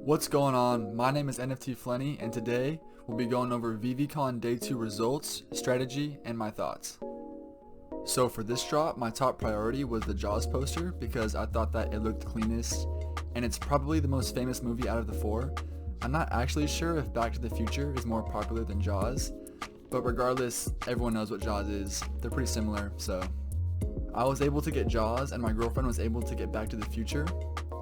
What's going on? My name is NFT Flenny, and today we'll be going over VeveCon Day 2 results, strategy, and my thoughts. So for this drop, my top priority was the Jaws poster because I thought that it looked cleanest, and it's probably the most famous movie out of the four. I'm not actually sure if Back to the Future is more popular than Jaws, but regardless, everyone knows what Jaws is. They're pretty similar, so. I was able to get Jaws, and my girlfriend was able to get Back to the Future.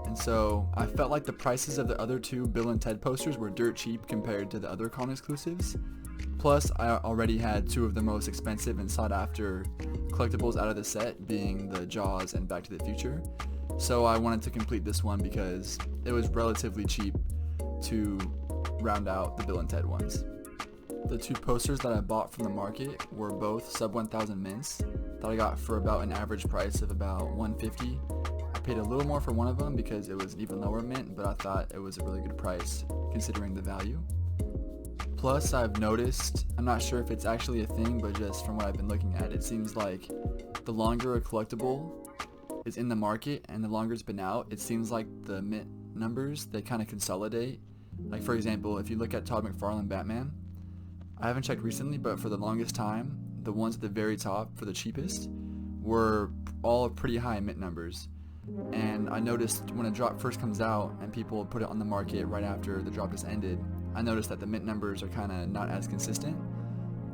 And so I felt like the prices of the other two Bill and Ted posters were dirt cheap compared to the other con exclusives. Plus, I already had two of the most expensive and sought after collectibles out of the set, being the Jaws and Back to the Future. So I wanted to complete this one because it was relatively cheap to round out the Bill and Ted ones. The two posters that I bought from the market were both sub 1,000 mints that I got for about an average price of about $150. I paid a little more for one of them because it was an even lower mint, but I thought it was a really good price considering the value. Plus, I've noticed, I'm not sure if it's actually a thing, but just from what I've been looking at, it seems like the longer a collectible is in the market and the longer it's been out, it seems like the mint numbers, they kind of consolidate. Like for example, if you look at Todd McFarlane Batman, I haven't checked recently, but for the longest time, the ones at the very top for the cheapest were all pretty high mint numbers. And I noticed when a drop first comes out and people put it on the market right after the drop just ended, I noticed that the mint numbers are kind of not as consistent.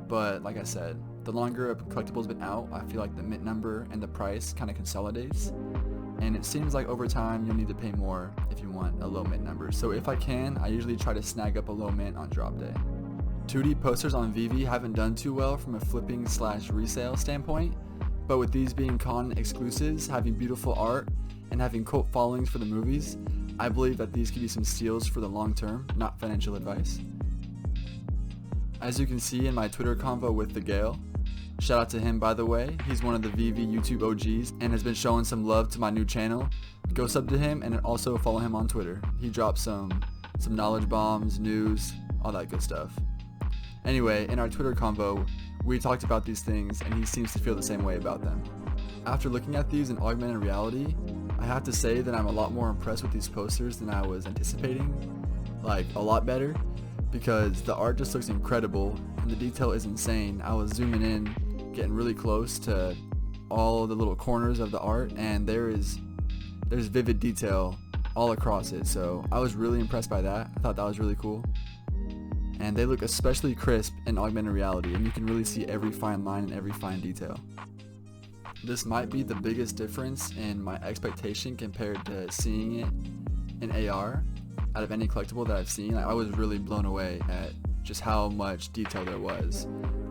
But like I said, the longer a collectible's been out, I feel like the mint number and the price kind of consolidates. And it seems like over time you'll need to pay more if you want a low mint number. So if I can, I usually try to snag up a low mint on drop day. 2D posters on Veve haven't done too well from a flipping/resale standpoint, but with these being con exclusives, having beautiful art, and having cult followings for the movies, I believe that these could be some steals for the long term, not financial advice. As you can see in my Twitter convo with the Gale, shout out to him by the way, he's one of the Veve YouTube OGs and has been showing some love to my new channel. Go sub to him and also follow him on Twitter. He drops some knowledge bombs, news, all that good stuff. Anyway, in our Twitter convo, we talked about these things and he seems to feel the same way about them. After looking at these in augmented reality, I have to say that I'm a lot more impressed with these posters than I was anticipating, like a lot better, because the art just looks incredible and the detail is insane. I was zooming in, getting really close to all the little corners of the art, and there's vivid detail all across it, so I was really impressed by that. I thought that was really cool. And they look especially crisp in augmented reality, and you can really see every fine line and every fine detail. This might be the biggest difference in my expectation compared to seeing it in AR out of any collectible that I've seen. I was really blown away at just how much detail there was.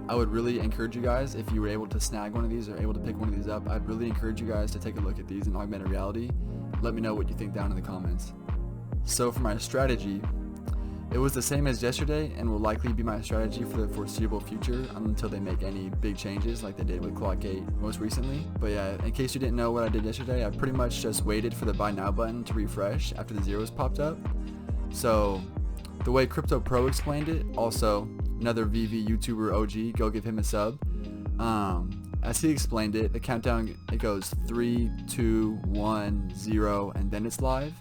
I would really encourage you guys, if you were able to snag one of these or able to pick one of these up, I'd really encourage you guys to take a look at these in augmented reality. Let me know what you think down in the comments. So for my strategy, it was the same as yesterday and will likely be my strategy for the foreseeable future until they make any big changes like they did with Clock 8 most recently. But yeah, in case you didn't know what I did yesterday, I pretty much just waited for the buy now button to refresh after the zeros popped up. So the way Crypto Pro explained it, also another Veve YouTuber OG, go give him a sub. As he explained it, the countdown, it goes 3, 2, 1, 0, and then it's live.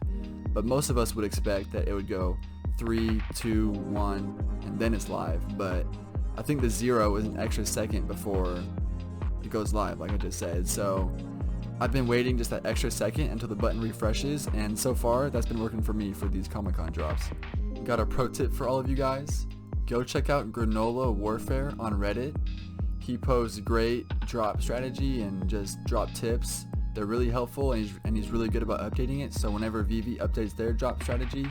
But most of us would expect that it would go 3, 2, 1, and then it's live, but I think the 0 is an extra second before it goes live, like I just said. So I've been waiting just that extra second until the button refreshes, and so far that's been working for me for these Comic-Con drops. Got a pro tip for all of you guys. Go check out Granola Warfare on Reddit. He posts great drop strategy and just drop tips. They're really helpful, and he's really good about updating it, so whenever Veve updates their drop strategy,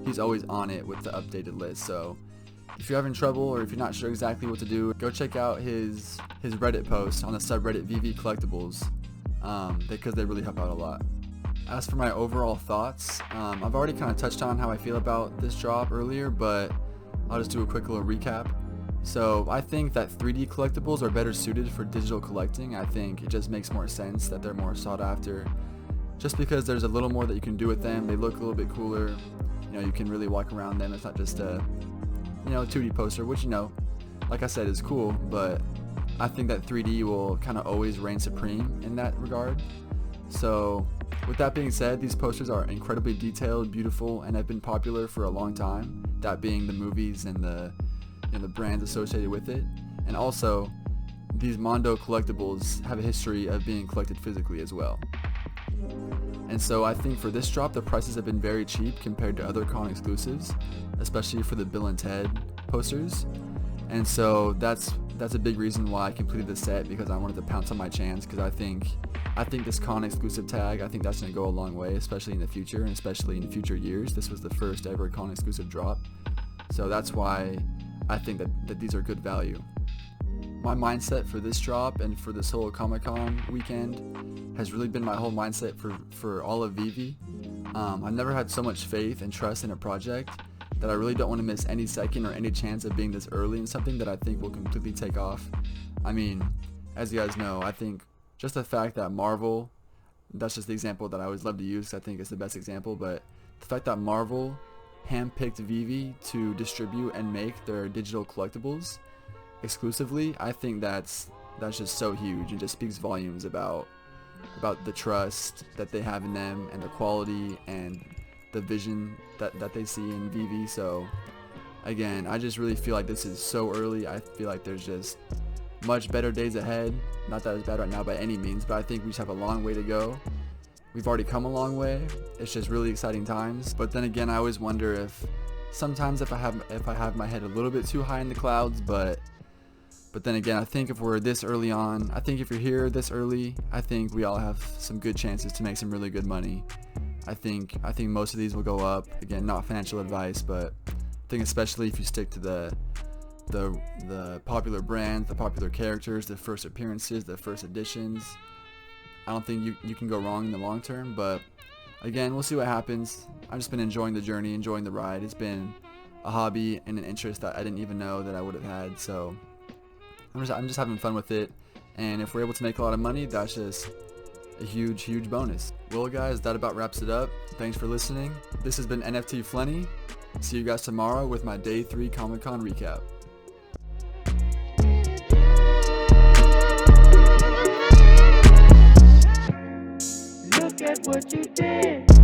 he's always on it with the updated list. So if you're having trouble or if you're not sure exactly what to do, go check out his Reddit post on the subreddit Veve Collectibles, because they really help out a lot. As for my overall thoughts, I've already kind of touched on how I feel about this drop earlier, but I'll just do a quick little recap. So I think that 3D collectibles are better suited for digital collecting. I think it just makes more sense that they're more sought after, just because there's a little more that you can do with them. They look a little bit cooler. You know, you can really walk around them. It's not just a 2D poster, which like I said, is cool, but I think that 3D will kind of always reign supreme in that regard. So With that being said, these posters are incredibly detailed, beautiful, and have been popular for a long time, that being the movies and the brands associated with it. And also, these Mondo collectibles have a history of being collected physically as well. And so I think for this drop, the prices have been very cheap compared to other con exclusives, especially for the Bill and Ted posters. And so that's a big reason why I completed the set, because I wanted to pounce on my chance, because I think this con exclusive tag, I think that's going to go a long way, especially in the future, and especially in future years. This was the first ever con exclusive drop. So that's why I think that these are good value. My mindset for this drop and for this whole Comic-Con weekend has really been my whole mindset for all of Veve. I've never had so much faith and trust in a project that I really don't want to miss any second or any chance of being this early in something that I think will completely take off. I mean, as you guys know, I think just the fact that Marvel, that's just the example that I always love to use, I think it's the best example, but the fact that Marvel handpicked Veve to distribute and make their digital collectibles exclusively, I think that's just so huge, and just speaks volumes about the trust that they have in them, and the quality and the vision that they see in Veve. So again, I just really feel like this is so early. I feel like there's just much better days ahead. Not that it's bad right now by any means, but I think we just have a long way to go. We've already come a long way. It's just really exciting times. But then again, I always wonder if sometimes if I have my head a little bit too high in the clouds, but then again, I think if we're this early on, I think if you're here this early, I think we all have some good chances to make some really good money. I think most of these will go up. Again, not financial advice, but I think especially if you stick to the popular brands, the popular characters, the first appearances, the first editions, I don't think you can go wrong in the long term. But again, we'll see what happens. I've just been enjoying the journey, enjoying the ride. It's been a hobby and an interest that I didn't even know that I would have had. So I'm just having fun with it. And if we're able to make a lot of money, that's just a huge bonus. Well guys, that about wraps it up. Thanks for listening. This has been NFT Flenny. See you guys tomorrow with my Day 3 Comic-Con recap. Look at what you did.